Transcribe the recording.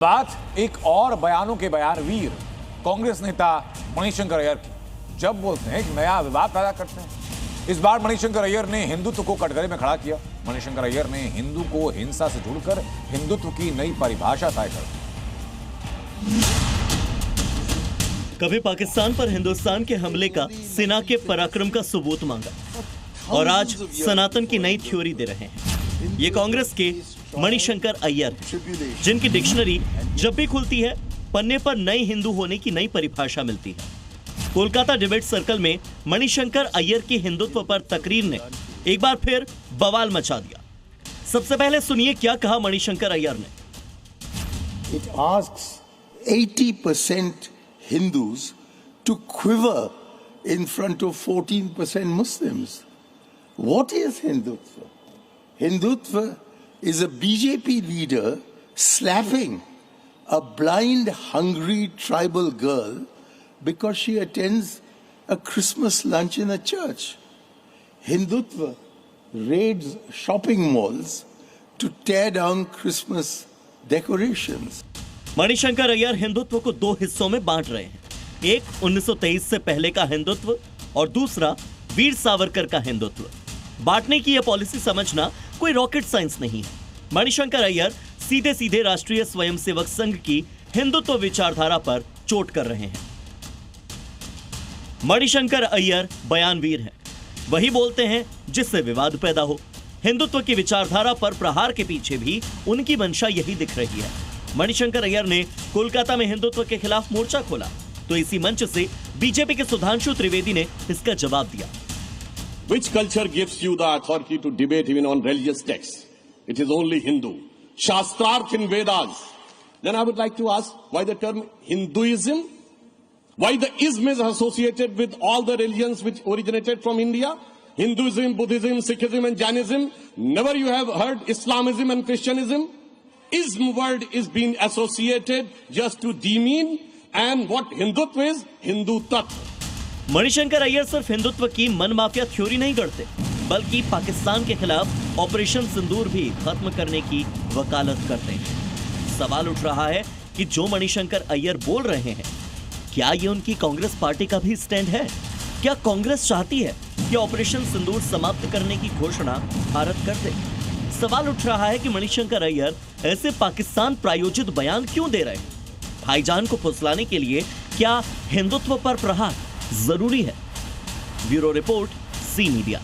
बात एक और बयानों के बयानवीर कांग्रेस नेता मणिशंकर अय्यर की, जब बोलते हैं कि नया विवाद पैदा करते हैं। इस बार मणिशंकर अय्यर ने हिंदुत्व को कटघरे में खड़ा किया। मणिशंकर अय्यर ने हिंदू को हिंसा से जोड़कर हिंदुत्व की नई परिभाषा तय कर दी। कभी पाकिस्तान पर हिंदुस्तान के हमले का सेना के पराक्रम का सबूत मांगा और आज सनातन की नई थ्योरी दे रहे हैं। ये कांग्रेस के मणिशंकर अय्यर हैं, जिनकी डिक्शनरी जब भी खुलती है पन्ने पर नए हिंदू होने की नई परिभाषा मिलती है। कोलकाता डिबेट सर्कल में मणिशंकर अय्यर की हिंदुत्व पर तकरीर ने एक बार फिर बवाल मचा दिया। सबसे पहले सुनिए क्या कहा मणिशंकर अय्यर ने। It asks 80% Hindus to quiver in front of 14% Muslims. What is Hindutva? Hindutva is a BJP leader slapping a blind, hungry tribal girl because she attends a Christmas lunch in a church. Hindutva raids shopping malls to tear down Christmas decorations. Manishankar Iyer Hindutva को दो हिस्सों में बांट रहे हैं। एक 1923 से पहले का हिंदुत्व और दूसरा वीर सावरकर का हिंदुत्व। बांटने की यह पॉलिसी समझना कोई रॉकेट साइंस नहीं है। मणिशंकर अय्यर सीधे सीधे राष्ट्रीय स्वयंसेवक संघ की हिंदुत्व विचारधारा पर चोट कर रहे हैं। मणिशंकर अय्यर बयानवीर हैं, वही बोलते हैं जिससे विवाद पैदा हो। हिंदुत्व की विचारधारा पर प्रहार के पीछे भी उनकी मंशा यही दिख रही है। मणिशंकर अय्यर ने कोलकाता में हिंदुत्व के खिलाफ मोर्चा खोला तो इसी मंच से बीजेपी के सुधांशु त्रिवेदी ने इसका जवाब दिया। Which culture gives you the authority to debate even on religious texts? It is only Hindu. Shastrarth in Vedas. Then I would like to ask why the term Hinduism? Why the ism is associated with all the religions which originated from India? Hinduism, Buddhism, Sikhism and Jainism. Never you have heard Islamism and Christianism? Ism word is being associated just to demean, and what Hindutva is? Hindu Tattva. Manishankar Iyer सिर्फ हिंदुत्व की मन mafia theory नहीं गढ़ते, बल्कि पाकिस्तान के खिलाफ operation सिंदूर भी खत्म करने की वकालत करते हैं। सवाल उठ रहा है कि जो मणिशंकर अय्यर बोल रहे हैं, क्या ये उनकी कांग्रेस पार्टी का भी स्टैंड है? क्या कांग्रेस चाहती है कि ऑपरेशन सिंदूर समाप्त करने की घोषणा भारत कर दे? सवाल उठ रहा है कि मणिशंकर अय्यर ऐसे पाकिस्तान प्रायोजित बयान क्यों दे रहे हैं? भाईजान को फुसलाने के लिए क्या हिंदुत्व पर प्रहार जरूरी है? Bureau report, C media.